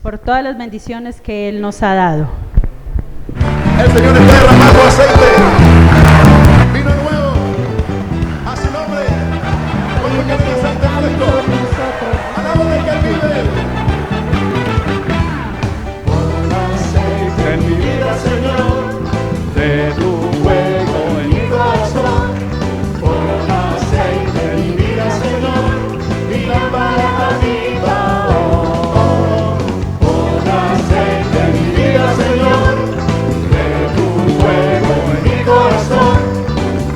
por todas las bendiciones que Él nos ha dado. El Señor está derramando aceite, vino nuevo, a su nombre, porque el aceite fresco, alabado de que Él vive. Pon aceite en mi vida, Señor, de tu fuego en mi corazón. Pon aceite en mi vida, Señor, mi lámpara aviva. Pon aceite en mi vida, Señor, fuego en mi corazón,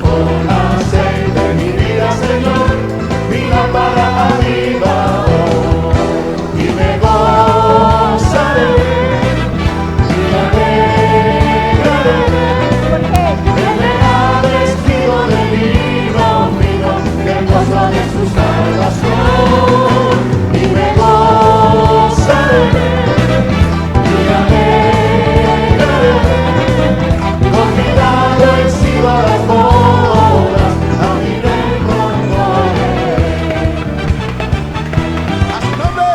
pon aceite en mi vida, Señor, mi lámpara aviva, y me gozaré, y me alegraré, Él me ha vestido de lino fino, del gozo de su salvación, y me gozaré, y me alegraré, convidado encima las bodas, a mi reencontraré. A su nombre.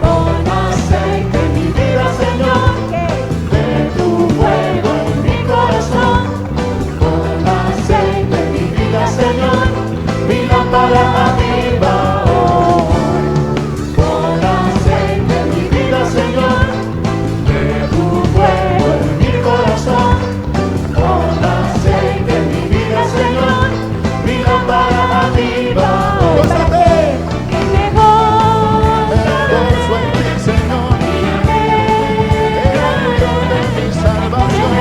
Pon aceite en mi vida, Señor, de tu fuego en mi corazón. Pon aceite en mi vida, Señor, mi lámpara aviva hoy. Pon aceite en mi vida, Señor, fuego en mi corazón, pon aceite en mi vida, Señor, mi lámpara aviva. ¡Gózate! Y me Gozo en ti, Señor, el Dios de mi salvación,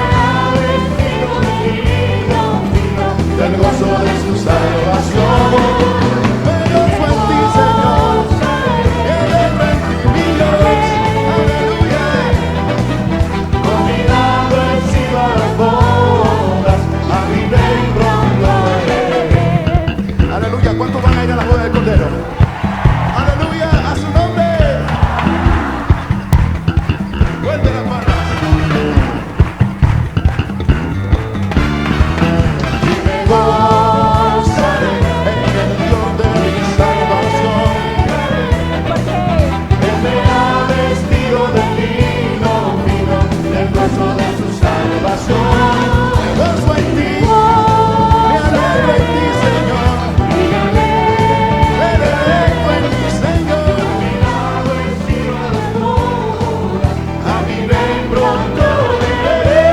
del gozo de su salvación. Me gozo en ti, Señor, el redimido, aleluya. Convidado encima las bodas, a mi rey pronto veré. Aleluya, ¿cuántos van a ir a la boda del Cordero? Aleluya, a su nombre. Vuelve las manos. Y me gozaré en el Dios de mi salvación. Él me ha vestido de lino fino, del gozo de su salvación. Me gozo en ti, me alegro en ti, Señor. Me deleito en ti, Señor. Convidado encima de las bodas, a mi rey pronto veré.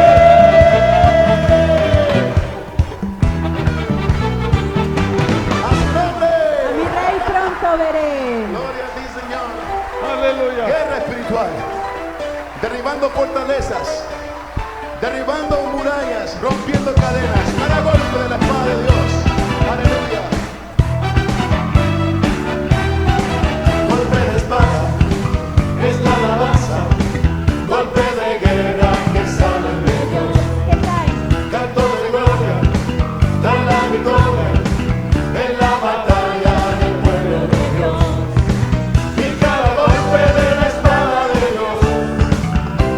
A su nombre. a mi Rey pronto veré. Gloria a ti, Señor. Aleluya. Guerra espiritual, derribando fortalezas, derribando murallas, rompiendo cadenas, cada golpe de la espada de Dios. Aleluya. Golpe de espada es la alabanza, golpe de guerra que sale de Dios. ¿Qué tal? Canto de gloria, da la victoria en la batalla del pueblo de Dios. Y cada golpe de la espada de Dios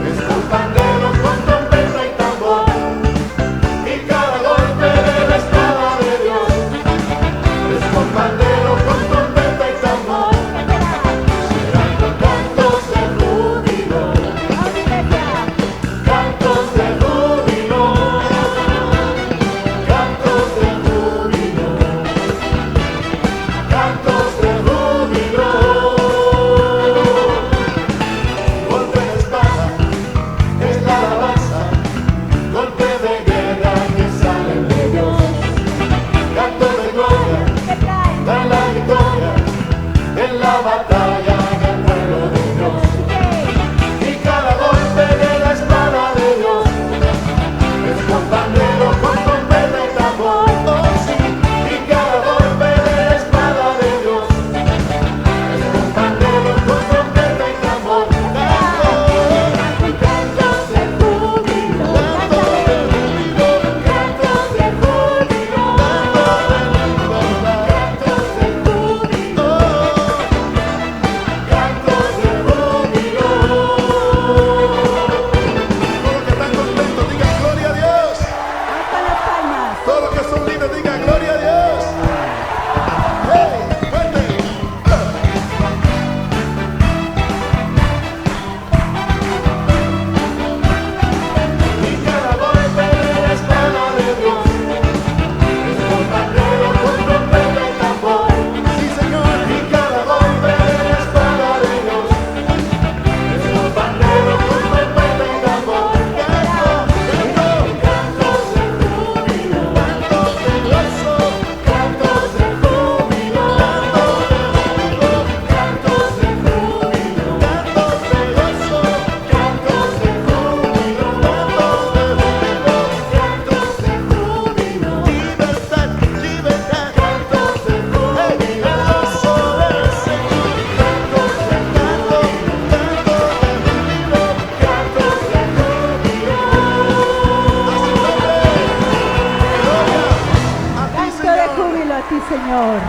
es con pandero, con trompeta y tambor. Y cada golpe de la espada de Dios es con pandero, con trompeta y tambor. Serán con cantos de júbilo, cantos de júbilo, cantos de júbilo, cantos de júbilo. Golpe de espada es la alabanza, golpe de guerra que sale de Dios. Canto de gloria, ¿Qué tal? da Solo a ti, Señor.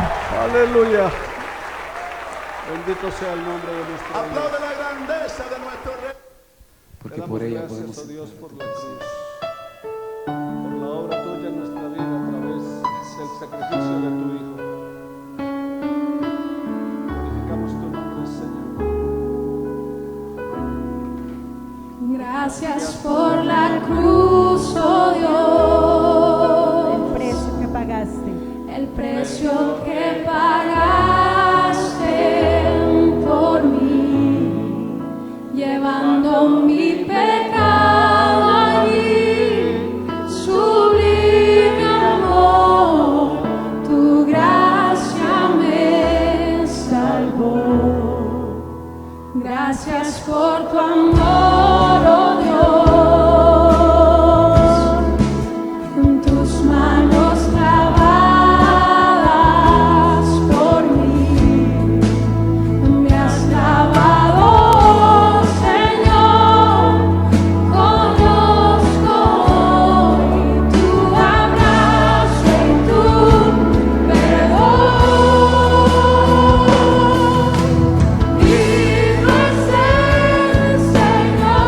Aleluya. Bendito sea el nombre de nuestro Dios. Aplaude la grandeza de nuestro Rey. Porque Te damos por ella gracias, podemos oh Dios, entrar por a tu la cruz, presencia. por la obra tuya en nuestra vida a través del sacrificio de tu Hijo. Glorificamos tu nombre, Señor. Gracias por la cruz, oh El Dios, precio que pagaste. el precio que pagaste por mí, llevando mi pecado allí, sublime amor, tu gracia me salvó. Gracias por tu amor, oh Dios, en tus manos clavadas por mí, me has lavado, oh Señor, conozco hoy tu abrazo y tu perdón. Vivo es el Señor.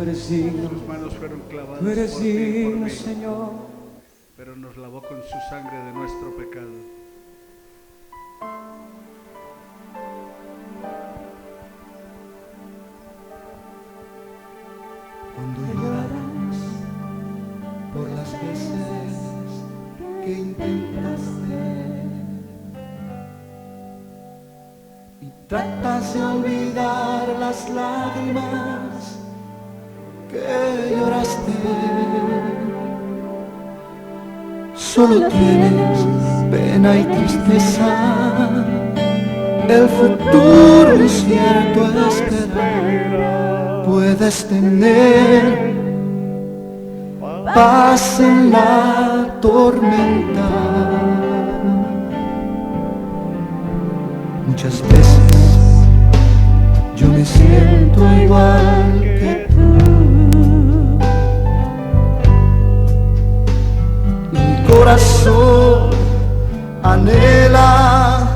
eres digno, Sus manos fueron clavadas tú eres por ti y por digno, mí, Señor. pero nos lavó con su sangre de nuestro pecado. Cuando lloras por las veces que intentaste y tratas de olvidar las lágrimas que lloraste, solo tienes pena y tristeza, el futuro incierto espera. Puedes tener paz en la tormenta. Muchas veces yo me siento igual que tú. Mi corazón anhela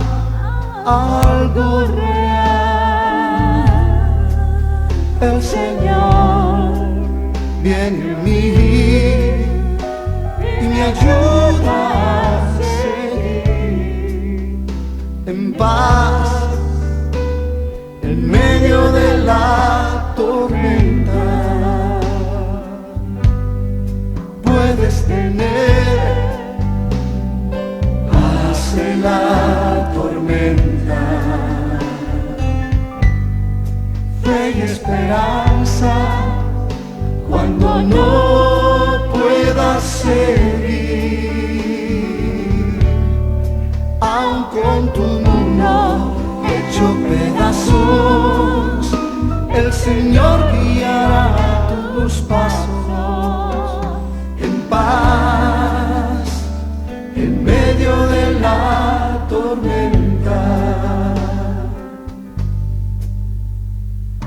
algo real. El Señor viene en mí y me ayuda a seguir en paz en medio de la tormenta. Puedes tener paz en la tormenta, fe y esperanza cuando no puedas seguir, aun con tu mundo hecho pedazos, el Señor guiará tus pasos en paz en medio de la tormenta.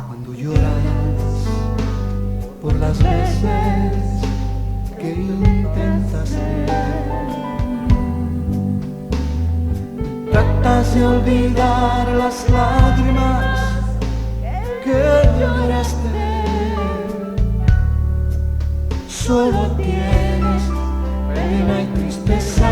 Cuando lloras por las veces que intentaste, tratas de olvidar las lágrimas que lloraste, solo tienes pena y tristeza,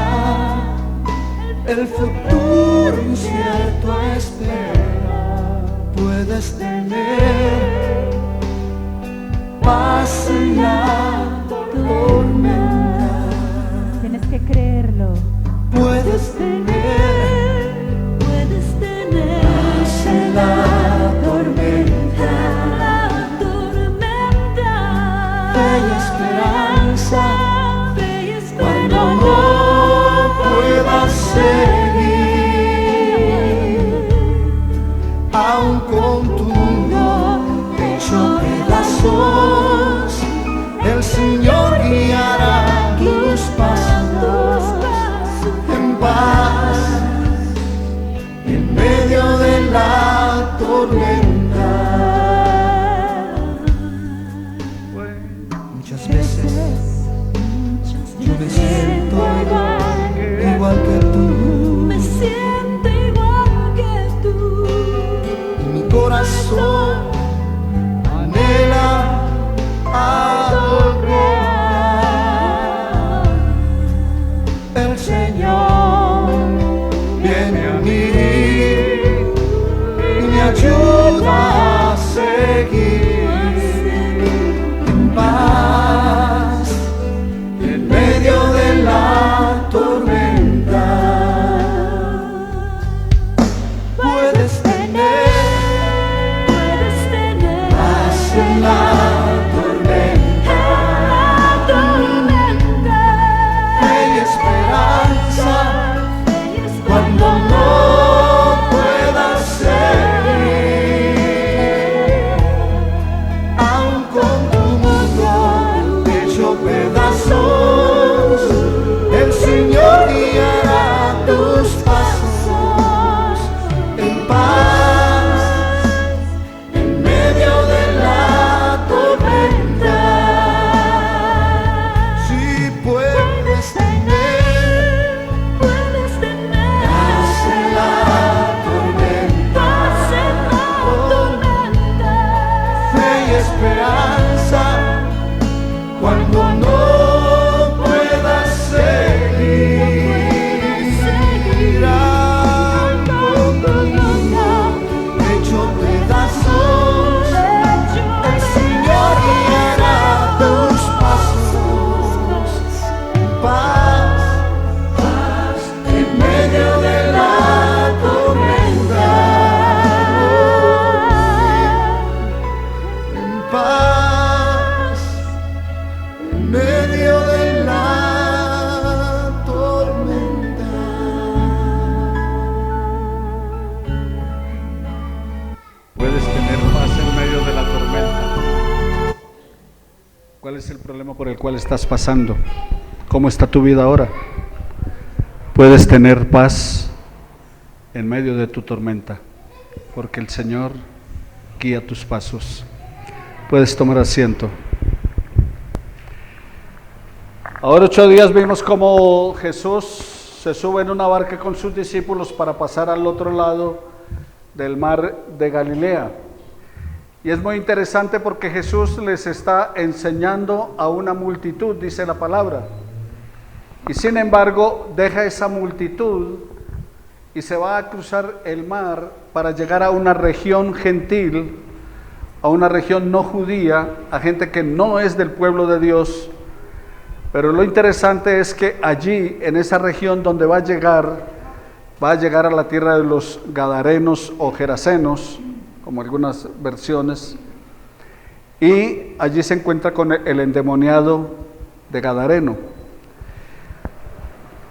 el futuro incierto espera. Puedes tener paz en la tormenta. Tienes que creerlo. Puedes tener paz en la tormenta, fe y esperanza cuando no puedas seguir, aun con tu mundo hecho pedazos, el Señor guiará tus pasos en paz en medio de la tormenta. Muchas veces yo me siento igual que tú, Me siento igual que tú. y mi corazón anhela algo real. ¿Cuál es el problema por el cual estás pasando? ¿Cómo está tu vida ahora? Puedes tener paz en medio de tu tormenta, porque el Señor guía tus pasos. Puedes tomar asiento. Ahora 8 días vimos cómo Jesús se sube en una barca con sus discípulos para pasar al otro lado del mar de Galilea. Y es muy interesante porque Jesús les está enseñando a una multitud, dice la palabra. Y sin embargo, deja esa multitud y se va a cruzar el mar para llegar a una región gentil, a una región no judía, a gente que no es del pueblo de Dios. Pero lo interesante es que allí, en esa región donde va a llegar a la tierra de los Gadarenos o Gerasenos, como algunas versiones, y allí se encuentra con el endemoniado de Gadareno.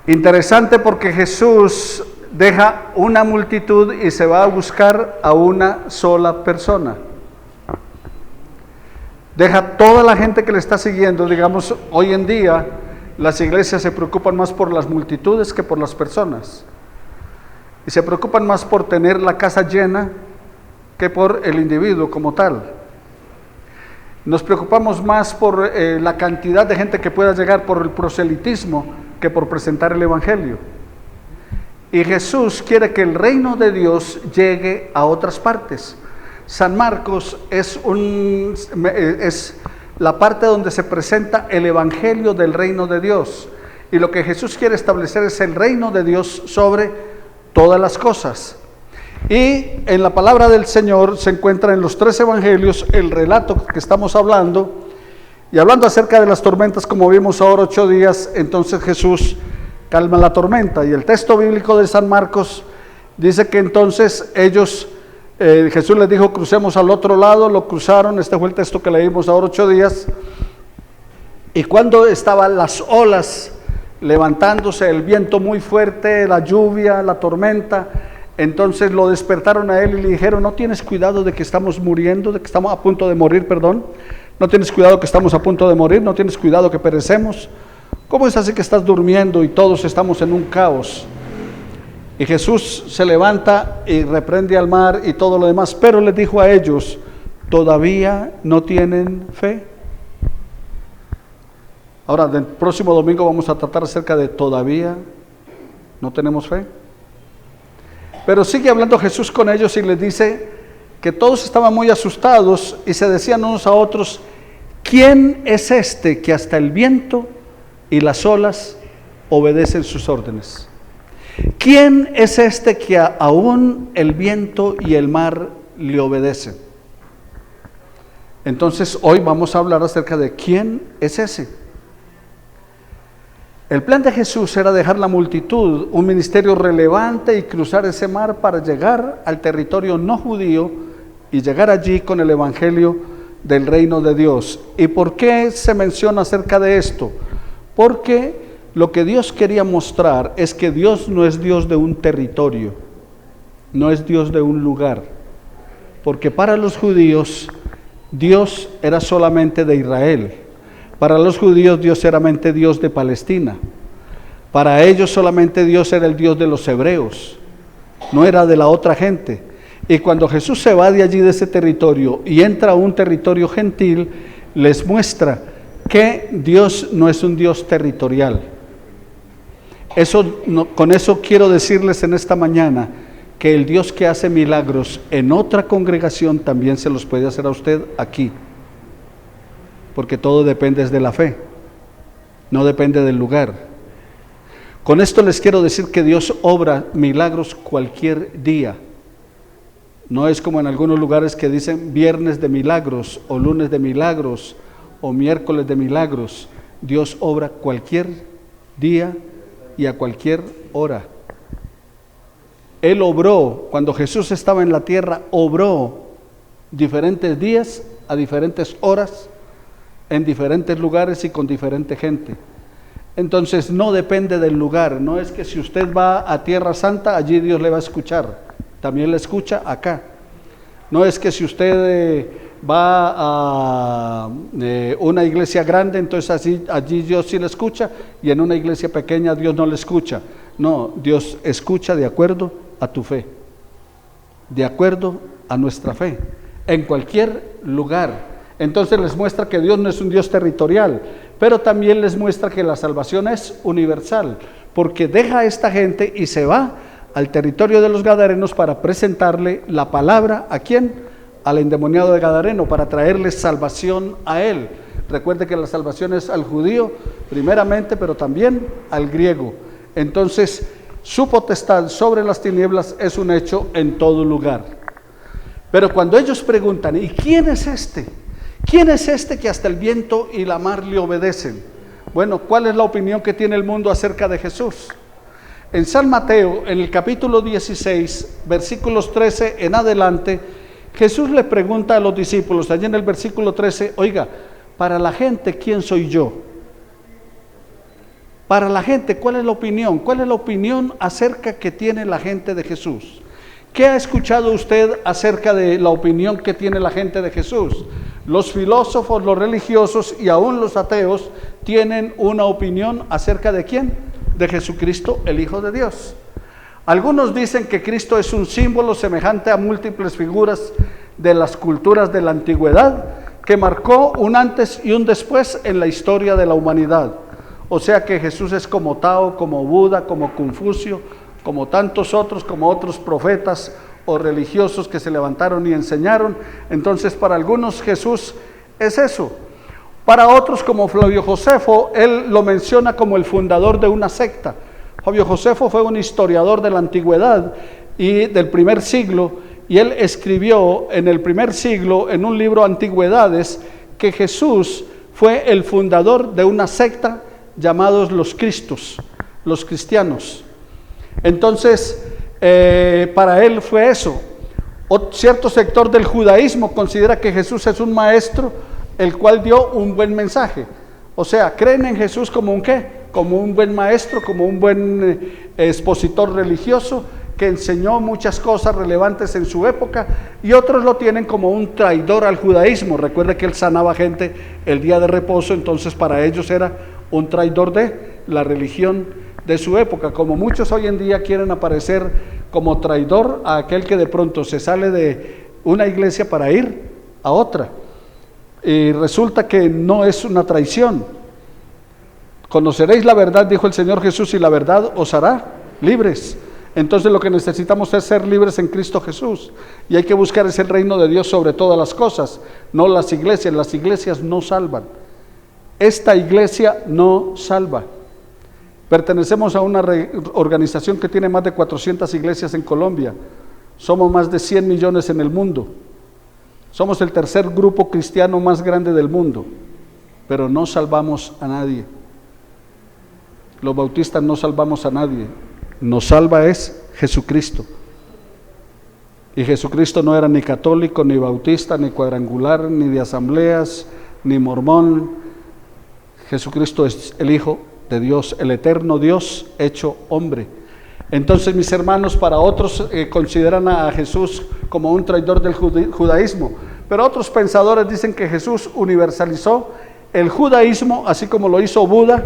Interesante porque Jesús deja una multitud y se va a buscar a una sola persona. Deja toda la gente que le está siguiendo. Digamos, hoy en día las iglesias se preocupan más por las multitudes que por las personas. Y se preocupan más por tener la casa llena que por el individuo como tal. Nos preocupamos más por la cantidad de gente que pueda llegar, por el proselitismo, que por presentar el evangelio. Y Jesús quiere que el reino de Dios llegue a otras partes. San Marcos es la parte donde se presenta el evangelio del reino de Dios. Y lo que Jesús quiere establecer es el reino de Dios sobre todas las cosas. Y en la palabra del Señor se encuentra en los 3 evangelios el relato que estamos hablando. Y hablando acerca de las tormentas, como vimos ahora 8 días, entonces Jesús calma la tormenta. Y el texto bíblico de San Marcos dice que entonces Jesús les dijo, crucemos al otro lado, lo cruzaron. Este fue el texto que leímos ahora 8 días. Y cuando estaban las olas levantándose, el viento muy fuerte, la lluvia, la tormenta, entonces lo despertaron a él y le dijeron, ¿no tienes cuidado de que estamos muriendo, de que estamos a punto de morir, perdón? ¿No tienes cuidado que estamos a punto de morir? ¿No tienes cuidado que perecemos? ¿Cómo es así que estás durmiendo y todos estamos en un caos? Y Jesús se levanta y reprende al mar y todo lo demás, pero les dijo a ellos, ¿todavía no tienen fe? Ahora, el próximo domingo vamos a tratar acerca de ¿todavía no tenemos fe? Pero sigue hablando Jesús con ellos y les dice que todos estaban muy asustados y se decían unos a otros, ¿quién es este que hasta el viento y las olas obedecen sus órdenes? ¿Quién es este que aún el viento y el mar le obedecen? Entonces hoy vamos a hablar acerca de quién es ese. El plan de Jesús era dejar la multitud, un ministerio relevante y cruzar ese mar para llegar al territorio no judío y llegar allí con el evangelio del reino de Dios. ¿Y por qué se menciona acerca de esto? Porque lo que Dios quería mostrar es que Dios no es Dios de un territorio, no es Dios de un lugar, porque para los judíos Dios era solamente de Israel, para los judíos Dios era solamente Dios de Palestina, para ellos solamente Dios era el Dios de los hebreos, no era de la otra gente. Y cuando Jesús se va de allí, de ese territorio, y entra a un territorio gentil, les muestra que Dios no es un Dios territorial. Con eso quiero decirles en esta mañana que el Dios que hace milagros en otra congregación también se los puede hacer a usted aquí, porque todo depende de la fe, no depende del lugar. Con esto les quiero decir que Dios obra milagros cualquier día. No es como en algunos lugares que dicen viernes de milagros, o lunes de milagros, o miércoles de milagros. Dios obra cualquier día y a cualquier hora. Él obró, cuando Jesús estaba en la tierra, obró diferentes días, a diferentes horas, en diferentes lugares y con diferente gente. Entonces no depende del lugar, no es que si usted va a Tierra Santa, allí Dios le va a escuchar, también le escucha acá. No es que si usted va a una iglesia grande, entonces allí Dios sí le escucha, y en una iglesia pequeña Dios no le escucha. No, Dios escucha de acuerdo a tu fe, de acuerdo a nuestra fe, en cualquier lugar. Entonces les muestra que Dios no es un Dios territorial, pero también les muestra que la salvación es universal, porque deja a esta gente y se va al territorio de los gadarenos para presentarle la palabra, ¿a quién? Al endemoniado de Gadareno, para traerle salvación a él. Recuerde que la salvación es al judío primeramente, pero también al griego. Entonces, su potestad sobre las tinieblas es un hecho en todo lugar. Pero cuando ellos preguntan, ¿y quién es este? ¿Quién es este que hasta el viento y la mar le obedecen? Bueno, ¿cuál es la opinión que tiene el mundo acerca de Jesús? En San Mateo, en el capítulo 16, versículos 13 en adelante, Jesús le pregunta a los discípulos, allí en el versículo 13, oiga, para la gente, ¿quién soy yo? Para la gente, ¿cuál es la opinión? ¿Cuál es la opinión acerca que tiene la gente de Jesús? ¿Qué ha escuchado usted acerca de la opinión que tiene la gente de Jesús? Los filósofos, los religiosos y aún los ateos tienen una opinión acerca de ¿quién? De Jesucristo, el Hijo de Dios. Algunos dicen que Cristo es un símbolo semejante a múltiples figuras de las culturas de la antigüedad, que marcó un antes y un después en la historia de la humanidad. O sea que Jesús es como Tao, como Buda, como Confucio, como tantos otros, como otros profetas o religiosos que se levantaron y enseñaron. Entonces para algunos Jesús es eso. Para otros, como Flavio Josefo, él lo menciona como el fundador de una secta. Flavio Josefo fue un historiador de la antigüedad y del primer siglo, y él escribió en el primer siglo en un libro Antigüedades que Jesús fue el fundador de una secta llamados los Cristos, los cristianos. Entonces, para él fue eso. Cierto sector del judaísmo considera que Jesús es un maestro, el cual dio un buen mensaje. O sea, creen en Jesús como un ¿qué? Como un buen maestro, como un buen expositor religioso, que enseñó muchas cosas relevantes en su época, y otros lo tienen como un traidor al judaísmo. Recuerde que él sanaba gente el día de reposo, entonces para ellos era un traidor de la religión de su época, como muchos hoy en día quieren aparecer como traidor a aquel que de pronto se sale de una iglesia para ir a otra, y resulta que no es una traición. Conoceréis la verdad, dijo el Señor Jesús, y la verdad os hará libres. Entonces lo que necesitamos es ser libres en Cristo Jesús, y hay que buscar ese reino de Dios sobre todas las cosas, no las iglesias no salvan. Esta iglesia no salva. Pertenecemos a una organización que tiene más de 400 iglesias en Colombia. Somos más de 100 millones en el mundo. Somos el tercer grupo cristiano más grande del mundo, pero no salvamos a nadie. Los bautistas no salvamos a nadie. Nos salva es Jesucristo. Y Jesucristo no era ni católico, ni bautista, ni cuadrangular, ni de asambleas, ni mormón. Jesucristo es el Hijo de Dios, el eterno Dios hecho hombre. Entonces, mis hermanos, para otros consideran a Jesús como un traidor del judaísmo, pero otros pensadores dicen que Jesús universalizó el judaísmo, así como lo hizo Buda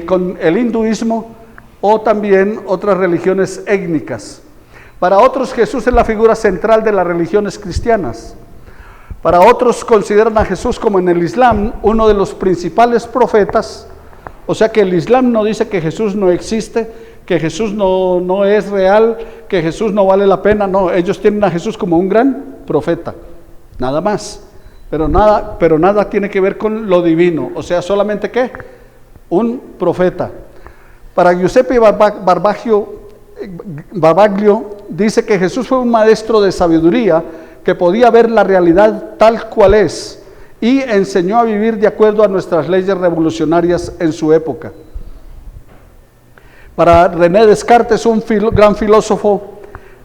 con el hinduismo, o también otras religiones étnicas. Para otros, Jesús es la figura central de las religiones cristianas. Para otros consideran a Jesús, como en el Islam, uno de los principales profetas. O sea que el Islam no dice que Jesús no existe, que Jesús no es real, que Jesús no vale la pena. No, ellos tienen a Jesús como un gran profeta, nada más. Pero nada tiene que ver con lo divino. O sea, solamente ¿qué? Un profeta. Para Giuseppe Barbaglio dice que Jesús fue un maestro de sabiduría que podía ver la realidad tal cual es y enseñó a vivir de acuerdo a nuestras leyes revolucionarias en su época. Para René Descartes, un gran filósofo,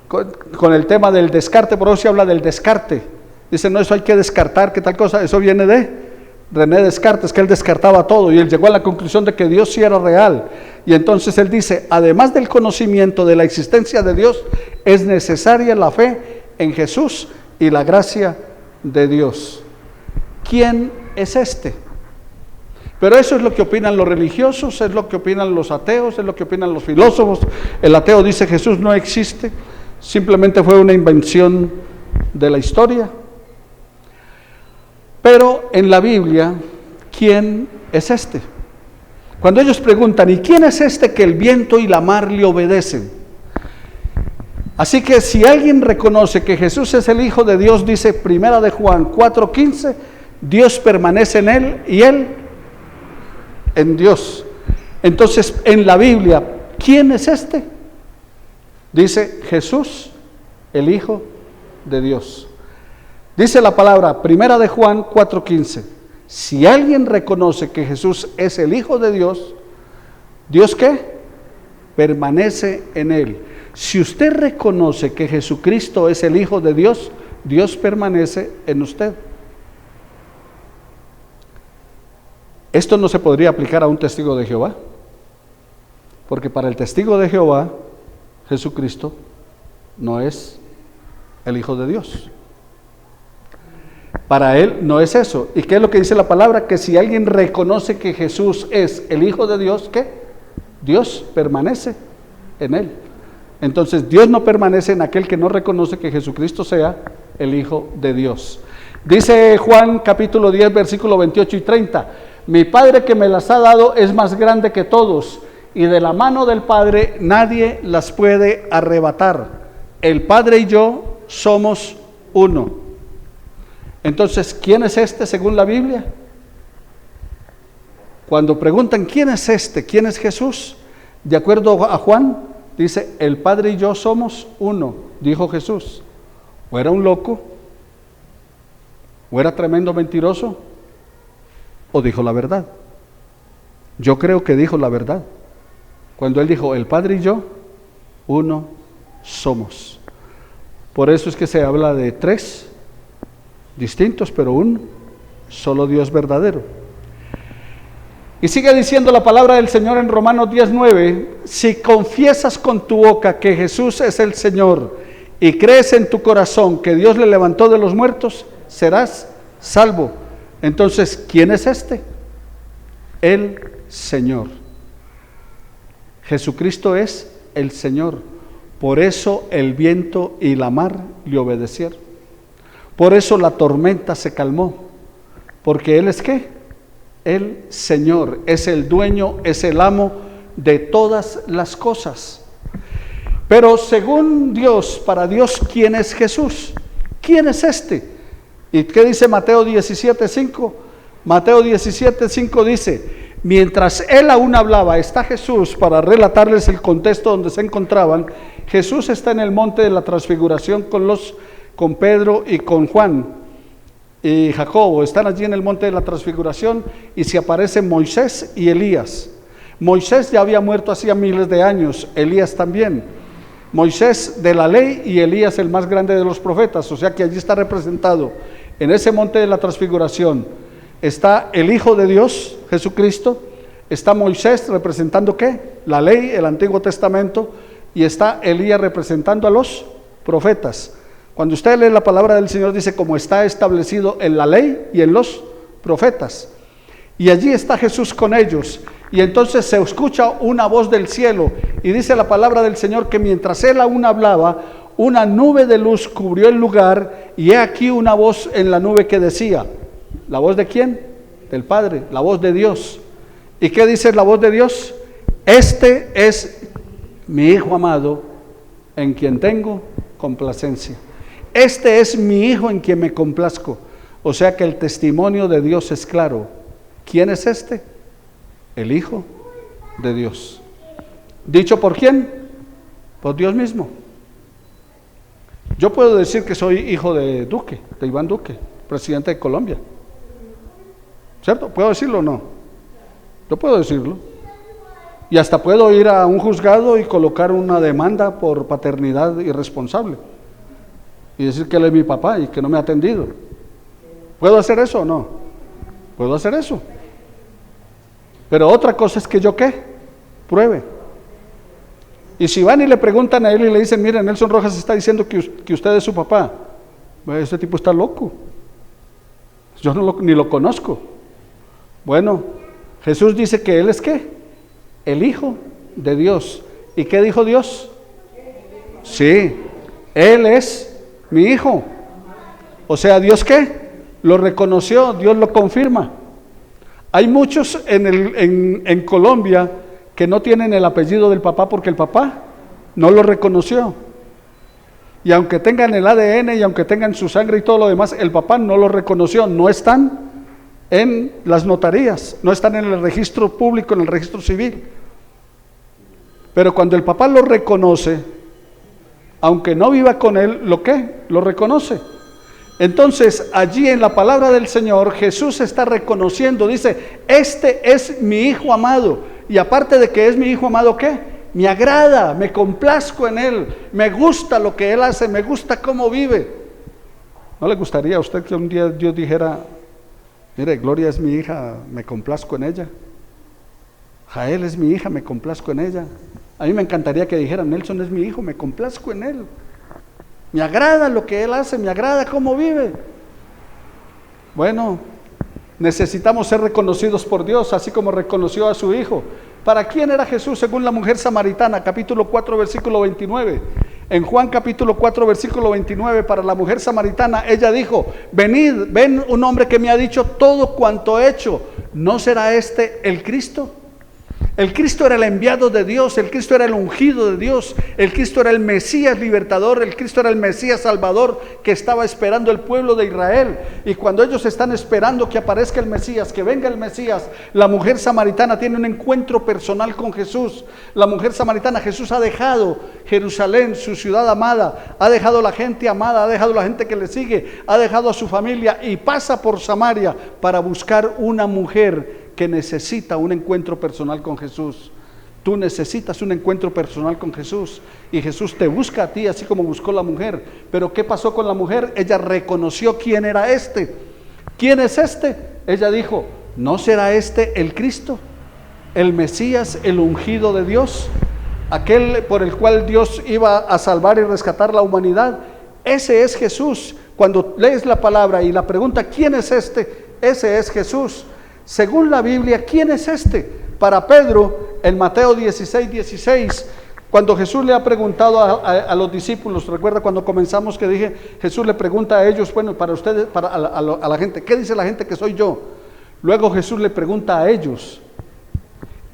con el tema del descarte, por eso se habla del descarte. Dice, no, eso hay que descartar, ¿qué tal cosa? Eso viene de René Descartes, que él descartaba todo y él llegó a la conclusión de que Dios sí era real. Y entonces él dice, además del conocimiento de la existencia de Dios, es necesaria la fe en Jesús y la gracia de Dios. ¿Quién es este? Pero eso es lo que opinan los religiosos, es lo que opinan los ateos, es lo que opinan los filósofos. El ateo dice Jesús no existe, simplemente fue una invención de la historia. Pero en la Biblia, ¿quién es este? Cuando ellos preguntan, ¿y quién es este que el viento y la mar le obedecen? Así que si alguien reconoce que Jesús es el Hijo de Dios, dice Primera de Juan 4:15, Dios permanece en él y él en Dios. Entonces, en la Biblia, ¿quién es este? Dice Jesús, el Hijo de Dios. Dice la palabra, Primera de Juan 4:15, si alguien reconoce que Jesús es el Hijo de Dios, ¿Dios qué? Permanece en él. Si usted reconoce que Jesucristo es el Hijo de Dios, Dios permanece en usted. Esto no se podría aplicar a un testigo de Jehová, porque para el testigo de Jehová, Jesucristo no es el Hijo de Dios. Para él no es eso. ¿Y qué es lo que dice la palabra? Que si alguien reconoce que Jesús es el Hijo de Dios, ¿qué? Dios permanece en él. Entonces Dios no permanece en aquel que no reconoce que Jesucristo sea el Hijo de Dios. Dice Juan capítulo 10 versículo 28 y 30, mi Padre que me las ha dado es más grande que todos, y de la mano del Padre nadie las puede arrebatar. El Padre y yo somos uno. Entonces, ¿quién es este según la Biblia? Cuando preguntan ¿quién es este? ¿Quién es Jesús? De acuerdo a Juan, dice, el Padre y yo somos uno, dijo Jesús. ¿O era un loco? ¿O era tremendo mentiroso? ¿O dijo la verdad? Yo creo que dijo la verdad. Cuando él dijo, el Padre y yo, uno somos. Por eso es que se habla de tres distintos, pero un solo Dios verdadero. Y sigue diciendo la palabra del Señor en Romanos 10:9, si confiesas con tu boca que Jesús es el Señor y crees en tu corazón que Dios le levantó de los muertos, serás salvo. Entonces, ¿quién es este? El Señor. Jesucristo es el Señor. Por eso el viento y la mar le obedecieron. Por eso la tormenta se calmó, porque Él es ¿qué? El Señor, es el dueño, es el amo de todas las cosas. Pero según Dios, para Dios, ¿quién es Jesús? ¿Quién es este? ¿Y qué dice Mateo 17:5? Mateo 17:5 dice, mientras Él aún hablaba, está Jesús, para relatarles el contexto donde se encontraban, Jesús está en el monte de la transfiguración con Pedro y con Juan y Jacobo, están allí en el monte de la transfiguración y se aparecen Moisés y Elías. Moisés ya había muerto hacía miles de años, Elías también. Moisés de la ley y Elías el más grande de los profetas, o sea que allí está representado, en ese monte de la transfiguración, está el Hijo de Dios, Jesucristo, está Moisés representando ¿qué? La ley, el Antiguo Testamento, y está Elías representando a los profetas. Cuando usted lee la palabra del Señor, dice como está establecido en la ley y en los profetas. Y allí está Jesús con ellos. Y entonces se escucha una voz del cielo. Y dice la palabra del Señor que mientras Él aún hablaba, una nube de luz cubrió el lugar. Y he aquí una voz en la nube que decía, ¿la voz de quién? Del Padre, la voz de Dios. ¿Y qué dice la voz de Dios? Este es mi Hijo amado, en quien tengo complacencia. Este es mi Hijo en quien me complazco. O sea que el testimonio de Dios es claro. ¿Quién es este? El Hijo de Dios. ¿Dicho por quién? Por Dios mismo. Yo puedo decir que soy hijo de Duque, de Iván Duque, presidente de Colombia. ¿Cierto? ¿Puedo decirlo o no? Yo puedo decirlo. Y hasta puedo ir a un juzgado y colocar una demanda por paternidad irresponsable. Y decir que él es mi papá y que no me ha atendido. ¿Puedo hacer eso o no? Puedo hacer eso. Pero otra cosa es que yo ¿qué? Pruebe. Y si van y le preguntan a él y le dicen, mire, Nelson Rojas está diciendo que usted es su papá. Este tipo está loco. Yo ni lo conozco. Bueno, Jesús dice que Él es ¿qué? El Hijo de Dios. ¿Y qué dijo Dios? Sí, Él es mi Hijo. O sea, ¿Dios qué? Lo reconoció, Dios lo confirma. Hay muchos en Colombia que no tienen el apellido del papá porque el papá no lo reconoció. Y aunque tengan el ADN y aunque tengan su sangre y todo lo demás, el papá no lo reconoció. No están en las notarías, no están en el registro público, en el registro civil. Pero cuando el papá lo reconoce, aunque no viva con él, ¿lo qué? Lo reconoce. Entonces, allí en la palabra del Señor, Jesús está reconociendo, dice, este es mi Hijo amado. Y aparte de que es mi Hijo amado, ¿qué? Me agrada, me complazco en Él, me gusta lo que Él hace, me gusta cómo vive. ¿No le gustaría a usted que un día Dios dijera, mire, Gloria es mi hija, me complazco en ella? Jael es mi hija, me complazco en ella. A mí me encantaría que dijera, Nelson es mi hijo, me complazco en él. Me agrada lo que él hace, me agrada cómo vive. Bueno, necesitamos ser reconocidos por Dios, así como reconoció a su Hijo. ¿Para quién era Jesús según la mujer samaritana? Capítulo 4, versículo 29. En Juan capítulo 4, versículo 29, para la mujer samaritana, ella dijo, venid, ven un hombre que me ha dicho todo cuanto he hecho. ¿No será este el Cristo? El Cristo era el enviado de Dios, el Cristo era el ungido de Dios, el Cristo era el Mesías libertador, el Cristo era el Mesías salvador que estaba esperando el pueblo de Israel. Y cuando ellos están esperando que aparezca el Mesías, que venga el Mesías, la mujer samaritana tiene un encuentro personal con Jesús. La mujer samaritana, Jesús ha dejado Jerusalén, su ciudad amada, ha dejado la gente amada, ha dejado la gente que le sigue, ha dejado a su familia y pasa por Samaria para buscar una mujer que necesita un encuentro personal con Jesús. Tú necesitas un encuentro personal con Jesús y Jesús te busca a ti así como buscó la mujer. Pero ¿qué pasó con la mujer? Ella reconoció quién era este. ¿Quién es este? Ella dijo, ¿no será este el Cristo? El Mesías, el ungido de Dios, aquel por el cual Dios iba a salvar y rescatar la humanidad. Ese es Jesús. Cuando lees la palabra y la pregunta, ¿quién es este? Ese es Jesús. Según la Biblia, ¿quién es este? Para Pedro, en Mateo 16:16, cuando Jesús le ha preguntado a los discípulos, recuerda cuando comenzamos que dije, Jesús le pregunta a ellos, bueno, para ustedes, a la gente, ¿qué dice la gente que soy yo? Luego Jesús le pregunta a ellos,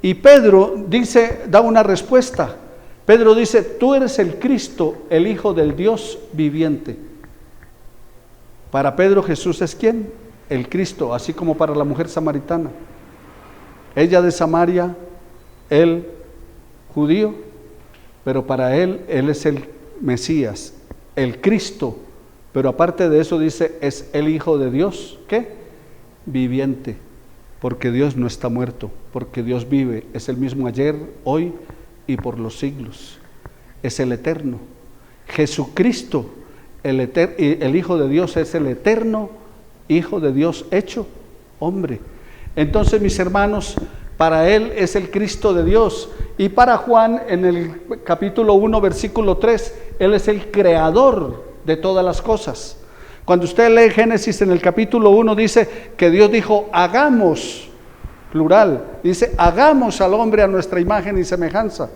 y Pedro dice, da una respuesta. Pedro dice, tú eres el Cristo, el Hijo del Dios viviente. Para Pedro, Jesús es ¿quién? El Cristo, así como para la mujer samaritana. Ella de Samaria, él judío, pero para él es el Mesías, el Cristo. Pero aparte de eso dice, es el Hijo de Dios, ¿qué? Viviente, porque Dios no está muerto, porque Dios vive, es el mismo ayer, hoy y por los siglos. Es el eterno. Jesucristo, el Hijo de Dios, es el eterno Hijo de Dios hecho hombre. Entonces, mis hermanos, para él es el Cristo de Dios. Y para Juan, en el capítulo 1, versículo 3, él es el creador de todas las cosas. Cuando usted lee Génesis en el capítulo 1, dice que Dios dijo, hagamos, plural, dice, hagamos al hombre a nuestra imagen y semejanza.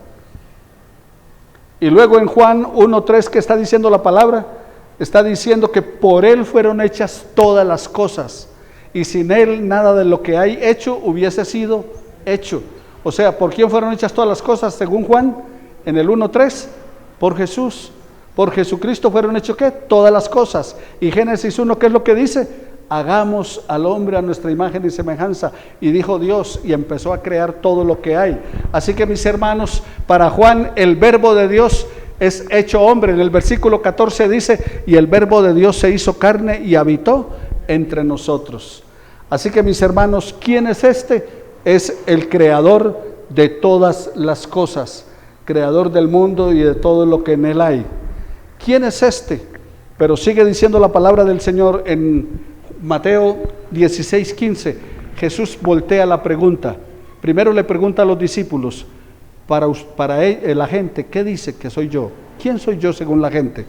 Y luego en Juan 1:3, ¿qué está diciendo la palabra? Está diciendo que por él fueron hechas todas las cosas y sin él nada de lo que hay hecho hubiese sido hecho. O sea, ¿por quién fueron hechas todas las cosas? Según Juan, en el 1:3, por Jesús. Por Jesucristo fueron hechas ¿qué? Todas las cosas. Y Génesis 1, ¿qué es lo que dice? Hagamos al hombre a nuestra imagen y semejanza. Y dijo Dios y empezó a crear todo lo que hay. Así que, mis hermanos, para Juan el verbo de Dios es hecho hombre. En el versículo 14 dice, y el verbo de Dios se hizo carne y habitó entre nosotros. Así que, mis hermanos, ¿quién es este? Es el creador de todas las cosas, creador del mundo y de todo lo que en él hay. ¿Quién es este? Pero sigue diciendo la palabra del Señor en Mateo 16:15. Jesús voltea la pregunta. Primero le pregunta a los discípulos, para la gente, ¿qué dice que soy yo? ¿Quién soy yo según la gente?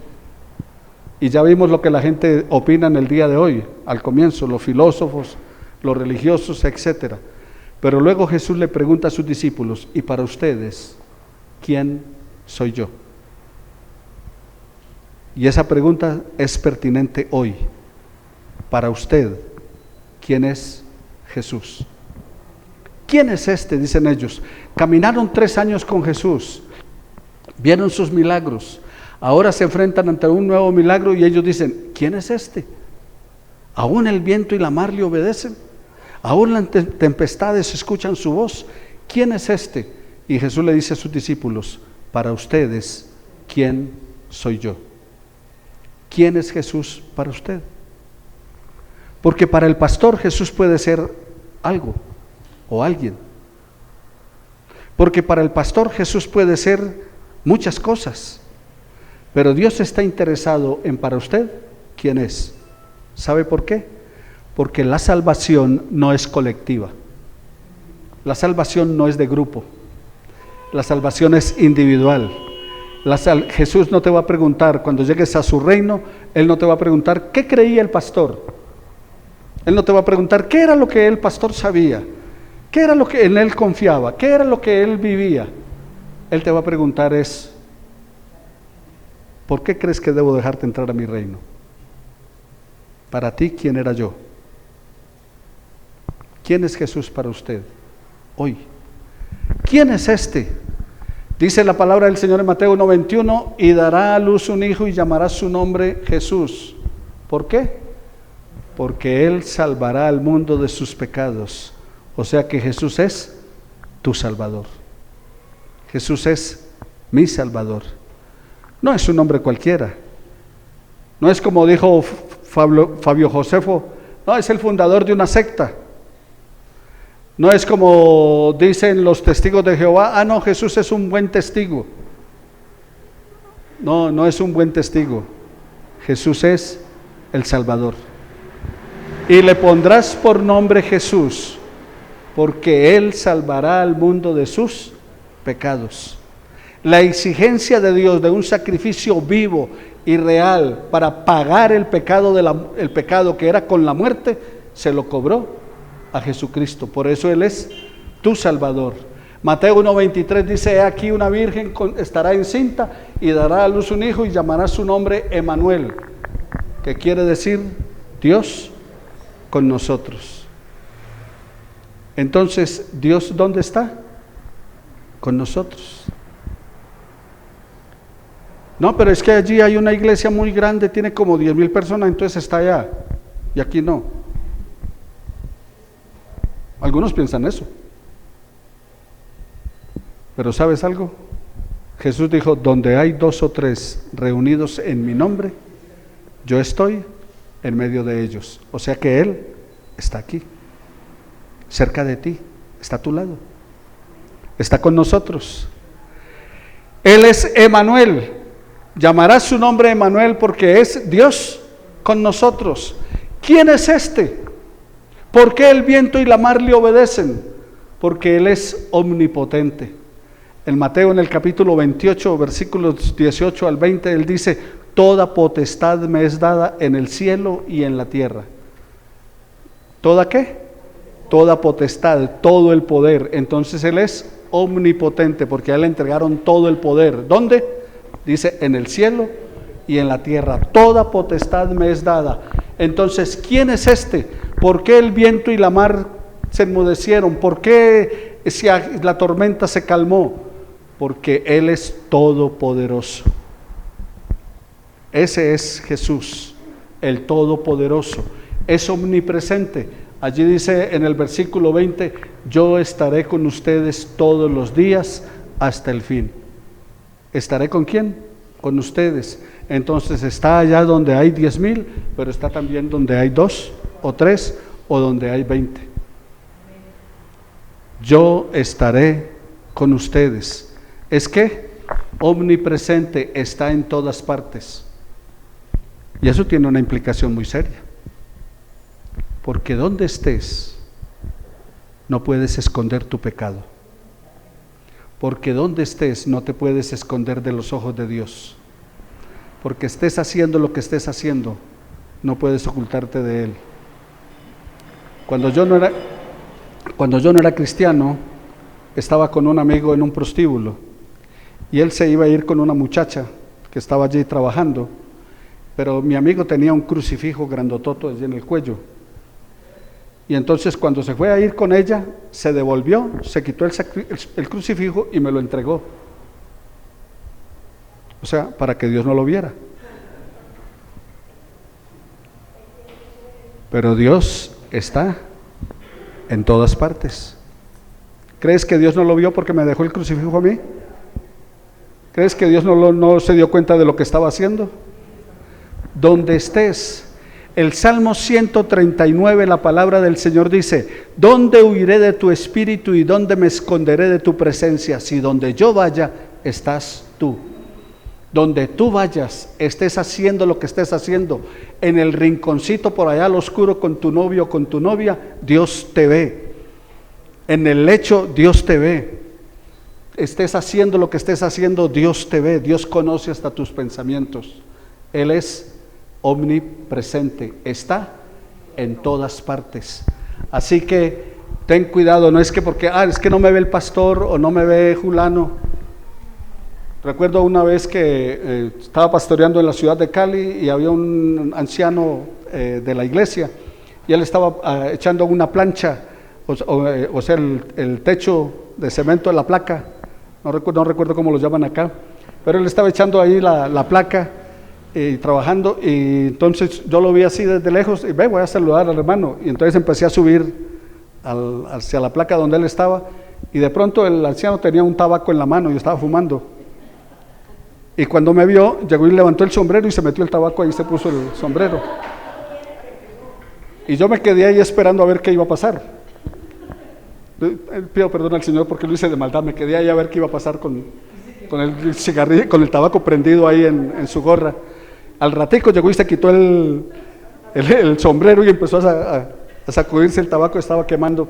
Y ya vimos lo que la gente opina en el día de hoy, al comienzo, los filósofos, los religiosos, etc. Pero luego Jesús le pregunta a sus discípulos, ¿y para ustedes quién soy yo? Y esa pregunta es pertinente hoy. Para usted, ¿quién es Jesús? ¿Quién es este? Dicen ellos. Caminaron 3 años con Jesús, vieron sus milagros, ahora se enfrentan ante un nuevo milagro y ellos dicen, ¿quién es este? Aún el viento y la mar le obedecen, aún las tempestades escuchan su voz. ¿Quién es este? Y Jesús le dice a sus discípulos, para ustedes, ¿quién soy yo? ¿Quién es Jesús para usted? Porque para el pastor Jesús puede ser algo o alguien. Porque para el pastor Jesús puede ser muchas cosas. Pero Dios está interesado en para usted, ¿quién es? ¿Sabe por qué? Porque la salvación no es colectiva. La salvación no es de grupo. La salvación es individual. Jesús no te va a preguntar, cuando llegues a su reino, Él no te va a preguntar, ¿qué creía el pastor? Él no te va a preguntar, ¿qué era lo que el pastor sabía? ¿Qué era lo que en él confiaba? ¿Qué era lo que él vivía? Él te va a preguntar es, ¿por qué crees que debo dejarte entrar a mi reino? Para ti, ¿quién era yo? ¿Quién es Jesús para usted hoy? ¿Quién es este? Dice la palabra del Señor en Mateo 1:21, y dará a luz un hijo y llamará su nombre Jesús. ¿Por qué? Porque Él salvará al mundo de sus pecados. O sea que Jesús es tu Salvador. Jesús es mi Salvador. No es un nombre cualquiera. No es como dijo Fabio Josefo, no, es el fundador de una secta. No es como dicen los testigos de Jehová, no, Jesús es un buen testigo. No, no es un buen testigo. Jesús es el Salvador. Y le pondrás por nombre Jesús, porque Él salvará al mundo de sus pecados. La exigencia de Dios de un sacrificio vivo y real para pagar el pecado, el pecado que era con la muerte, se lo cobró a Jesucristo. Por eso Él es tu Salvador. Mateo 1:23 dice, he aquí una virgen estará encinta y dará a luz un hijo y llamará su nombre Emmanuel, que quiere decir Dios con nosotros. Entonces, ¿Dios dónde está? Con nosotros. No, pero es que allí hay una iglesia muy grande, tiene como 10,000 personas, entonces está allá, y aquí no. Algunos piensan eso. Pero ¿sabes algo? Jesús dijo, donde hay 2 o 3 reunidos en mi nombre, yo estoy en medio de ellos. O sea que Él está aquí, cerca de ti, está a tu lado, está con nosotros. Él es Emmanuel, llamará su nombre Emmanuel porque es Dios con nosotros. ¿Quién es este? ¿Por qué el viento y la mar le obedecen? Porque Él es omnipotente. En Mateo, en el capítulo 28, versículos 18 al 20, Él dice, toda potestad me es dada en el cielo y en la tierra. ¿Toda qué? Toda potestad, todo el poder. Entonces Él es omnipotente porque a Él le entregaron todo el poder. ¿Dónde? Dice, en el cielo y en la tierra. Toda potestad me es dada. Entonces, ¿quién es este? ¿Por qué el viento y la mar se enmudecieron? ¿Por qué la tormenta se calmó? Porque Él es todopoderoso. Ese es Jesús, el todopoderoso. Es omnipresente. Allí dice en el versículo 20, yo estaré con ustedes todos los días hasta el fin. ¿Estaré con quién? Con ustedes. Entonces está allá donde hay 10,000, pero está también donde hay 2 o 3 o donde hay 20. Yo estaré con ustedes. Es que omnipresente, está en todas partes. Y eso tiene una implicación muy seria. Porque donde estés, no puedes esconder tu pecado. Porque donde estés, no te puedes esconder de los ojos de Dios. porque estés haciendo lo que estés haciendo, no puedes ocultarte de Él. Cuando yo no era cristiano, estaba con un amigo en un prostíbulo y él se iba a ir con una muchacha que estaba allí trabajando, pero mi amigo tenía un crucifijo grandototo allí en el cuello. Y entonces cuando se fue a ir con ella, se devolvió, se quitó el crucifijo y me lo entregó. O sea, para que Dios no lo viera. Pero Dios está en todas partes. ¿Crees que Dios no lo vio porque me dejó el crucifijo a mí? ¿Crees que Dios no se dio cuenta de lo que estaba haciendo? Donde estés. El Salmo 139, la palabra del Señor dice: ¿dónde huiré de tu espíritu y dónde me esconderé de tu presencia? Si donde yo vaya, estás tú. Donde tú vayas, estés haciendo lo que estés haciendo, en el rinconcito por allá al oscuro con tu novio o con tu novia, Dios te ve. En el lecho, Dios te ve. Estés haciendo lo que estés haciendo, Dios te ve. Dios conoce hasta tus pensamientos. Él es omnipresente, está en todas partes. Así que ten cuidado, no es que porque es que no me ve el pastor o no me ve fulano. Recuerdo una vez que estaba pastoreando en la ciudad de Cali y había un anciano de la iglesia y él estaba echando una plancha, o sea el techo de cemento de la placa, no recuerdo cómo lo llaman acá, pero él estaba echando ahí la placa y trabajando, y entonces yo lo vi así desde lejos y voy a saludar al hermano, y entonces empecé a subir hacia la placa donde él estaba, y de pronto el anciano tenía un tabaco en la mano y estaba fumando, y cuando me vio, llegó y levantó el sombrero y se metió el tabaco ahí, se puso el sombrero, y yo me quedé ahí esperando a ver qué iba a pasar. Pido perdón al Señor porque lo hice de maldad, me quedé ahí a ver qué iba a pasar con el cigarrillo, con el tabaco prendido ahí en su gorra. Al ratico llegó y se quitó el sombrero y empezó a sacudirse el tabaco, estaba quemando.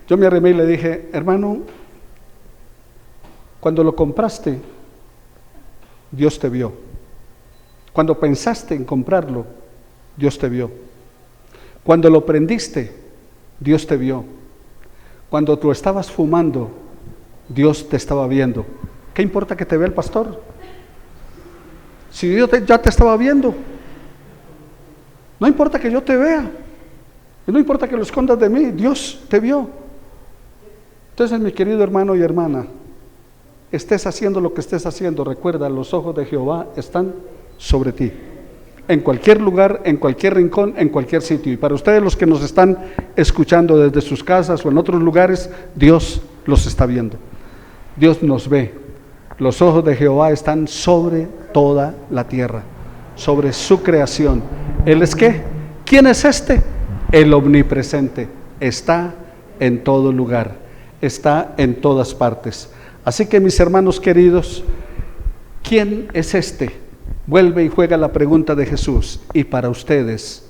Yo me arrimé y le dije: hermano, cuando lo compraste, Dios te vio. Cuando pensaste en comprarlo, Dios te vio. Cuando lo prendiste, Dios te vio. Cuando tú estabas fumando, Dios te estaba viendo. ¿Qué importa que te vea el pastor? Si Dios ya te estaba viendo, no importa que yo te vea, no importa que lo escondas de mí, Dios te vio. Entonces, mi querido hermano y hermana, estés haciendo lo que estés haciendo, recuerda, los ojos de Jehová están sobre ti, en cualquier lugar, en cualquier rincón, en cualquier sitio. Y para ustedes, los que nos están escuchando desde sus casas o en otros lugares, Dios los está viendo, Dios nos ve. Los ojos de Jehová están sobre toda la tierra, sobre su creación. ¿Él es qué? ¿Quién es este? El omnipresente. Está en todo lugar, está en todas partes. Así que, mis hermanos queridos, ¿quién es este? Vuelve y juega la pregunta de Jesús. Y para ustedes,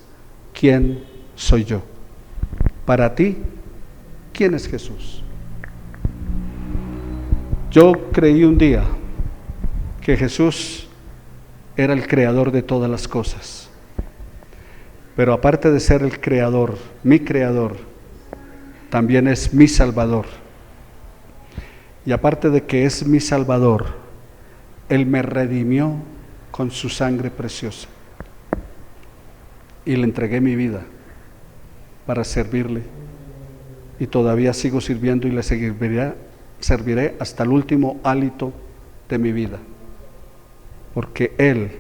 ¿quién soy yo? Para ti, ¿quién es Jesús? Yo creí un día que Jesús era el creador de todas las cosas, pero aparte de ser el creador, mi creador, también es mi salvador. Y aparte de que es mi salvador, Él me redimió con su sangre preciosa y le entregué mi vida para servirle, y todavía sigo sirviendo y le serviré hasta el último hálito de mi vida, porque Él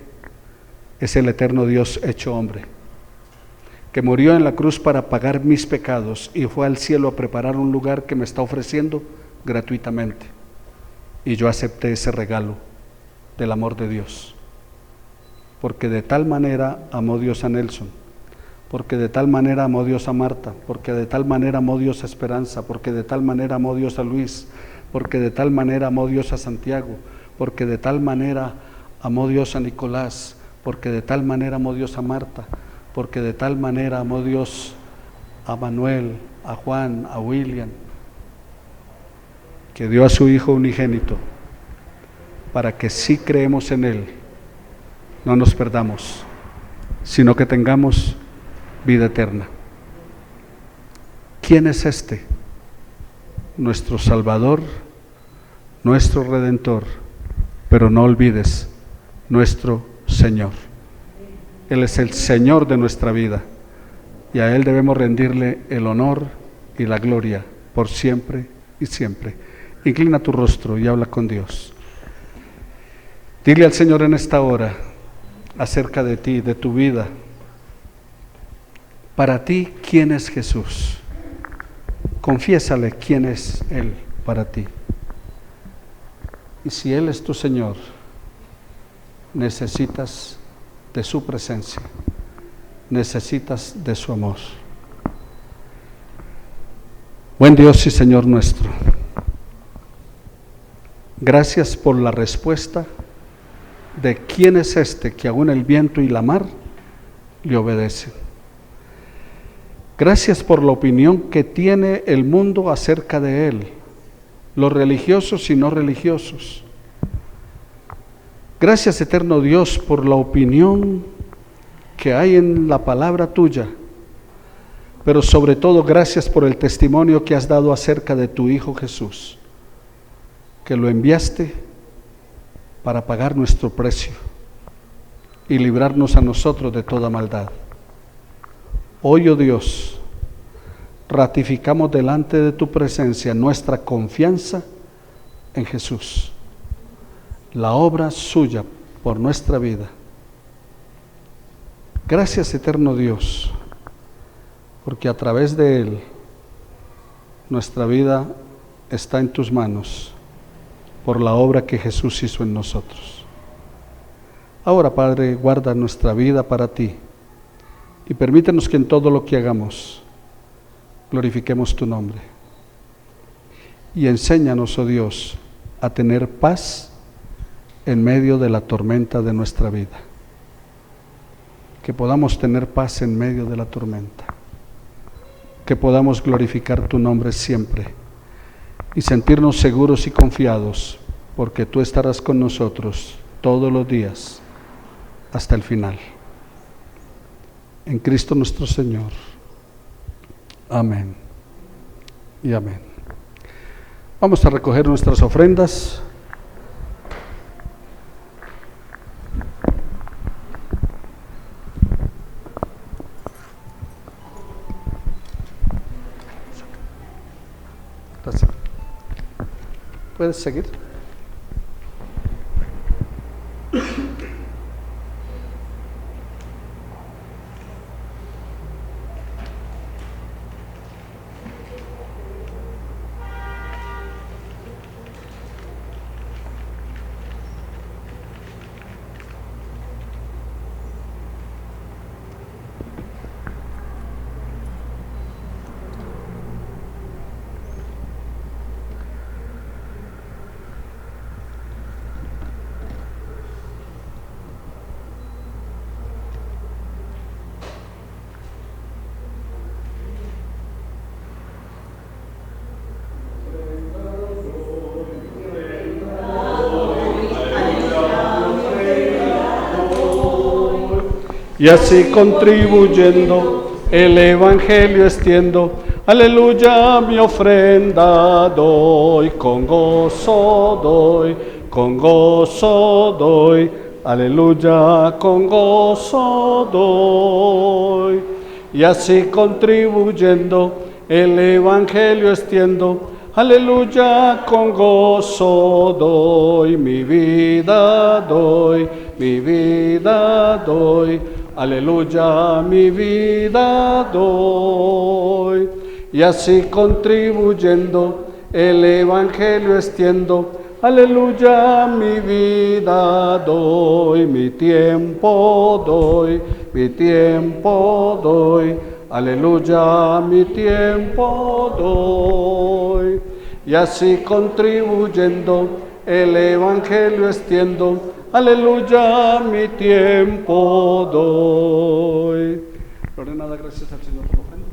es el eterno Dios hecho hombre, que murió en la cruz para pagar mis pecados y fue al cielo a preparar un lugar que me está ofreciendo gratuitamente, y yo acepté ese regalo del amor de Dios, porque de tal manera amó Dios a Nelson, porque de tal manera amó Dios a Marta, porque de tal manera amó Dios a Esperanza, porque de tal manera amó Dios a Luis, porque de tal manera amó Dios a Santiago, porque de tal manera amó Dios a Nicolás, porque de tal manera amó Dios a Marta, porque de tal manera amó Dios a Manuel, a Juan, a William, que dio a su Hijo unigénito, para que si creemos en Él, no nos perdamos, sino que tengamos vida eterna. ¿Quién es este? Nuestro Salvador, nuestro Redentor, pero no olvides, nuestro Señor. Él es el Señor de nuestra vida y a Él debemos rendirle el honor y la gloria por siempre y siempre. Inclina tu rostro y habla con Dios. Dile al Señor en esta hora acerca de ti, de tu vida. Para ti, ¿quién es Jesús? Confiésale quién es Él para ti. Y si Él es tu Señor, necesitas de su presencia, necesitas de su amor. Buen Dios y Señor nuestro, gracias por la respuesta de quién es este que aún el viento y la mar le obedecen. Gracias por la opinión que tiene el mundo acerca de Él, los religiosos y no religiosos. Gracias, eterno Dios, por la opinión que hay en la palabra tuya, pero sobre todo gracias por el testimonio que has dado acerca de tu Hijo Jesús, que lo enviaste para pagar nuestro precio y librarnos a nosotros de toda maldad. Hoy, oh Dios, ratificamos delante de tu presencia nuestra confianza en Jesús, la obra suya por nuestra vida. Gracias, eterno Dios, porque a través de Él nuestra vida está en tus manos por la obra que Jesús hizo en nosotros. Ahora, Padre, guarda nuestra vida para ti y permítenos que en todo lo que hagamos glorifiquemos tu nombre. Y enséñanos, oh Dios, a tener paz en medio de la tormenta de nuestra vida. Que podamos tener paz en medio de la tormenta. Que podamos glorificar tu nombre siempre y sentirnos seguros y confiados, porque tú estarás con nosotros todos los días hasta el final. En Cristo nuestro Señor. Amén y amén. Vamos a recoger nuestras ofrendas. Gracias. ¿Puedes seguir? Y así contribuyendo el Evangelio extiendo, aleluya, mi ofrenda doy, con gozo doy, aleluya, con gozo doy. Y así contribuyendo el Evangelio extiendo, aleluya, con gozo doy, mi vida doy, aleluya, mi vida doy. Y así contribuyendo el Evangelio extiendo, aleluya, mi vida doy, mi tiempo doy, aleluya, mi tiempo doy. Y así contribuyendo el Evangelio extiendo, aleluya, mi tiempo doy. Lorena, da gracias al Señor por la ofrenda.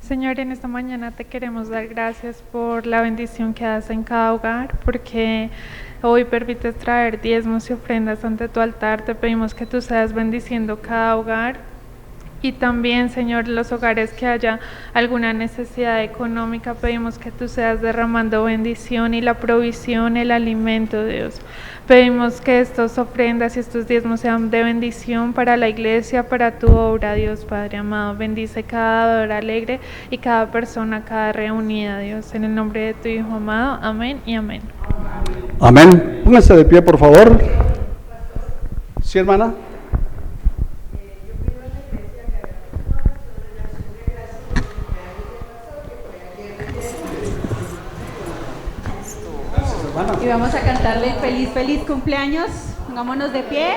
Señor, en esta mañana te queremos dar gracias por la bendición que das en cada hogar, porque hoy permites traer diezmos y ofrendas ante tu altar. Te pedimos que tú seas bendiciendo cada hogar. Y también, Señor, los hogares que haya alguna necesidad económica, pedimos que tú seas derramando bendición y la provisión, el alimento, Dios. Pedimos que estas ofrendas y estos diezmos sean de bendición para la iglesia, para tu obra, Dios Padre amado. Bendice cada dador alegre y cada persona, cada reunida, Dios. En el nombre de tu Hijo amado, amén y amén. Amén. Pónganse de pie, por favor. ¿Sí, hermana? Y vamos a cantarle feliz, feliz cumpleaños. Pongámonos de pie.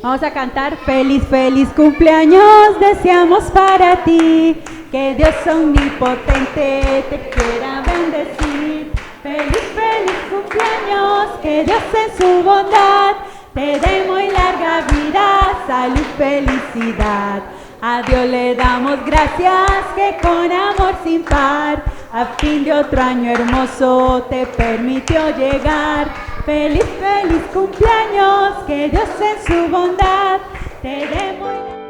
Vamos a cantar feliz, feliz cumpleaños. Deseamos para ti que Dios omnipotente te quiera bendecir. Feliz, feliz cumpleaños. Que Dios en su bondad te dé muy larga vida, salud, felicidad. A Dios le damos gracias que con amor sin par, a fin de otro año hermoso te permitió llegar. Feliz, feliz cumpleaños, que Dios en su bondad te dé muy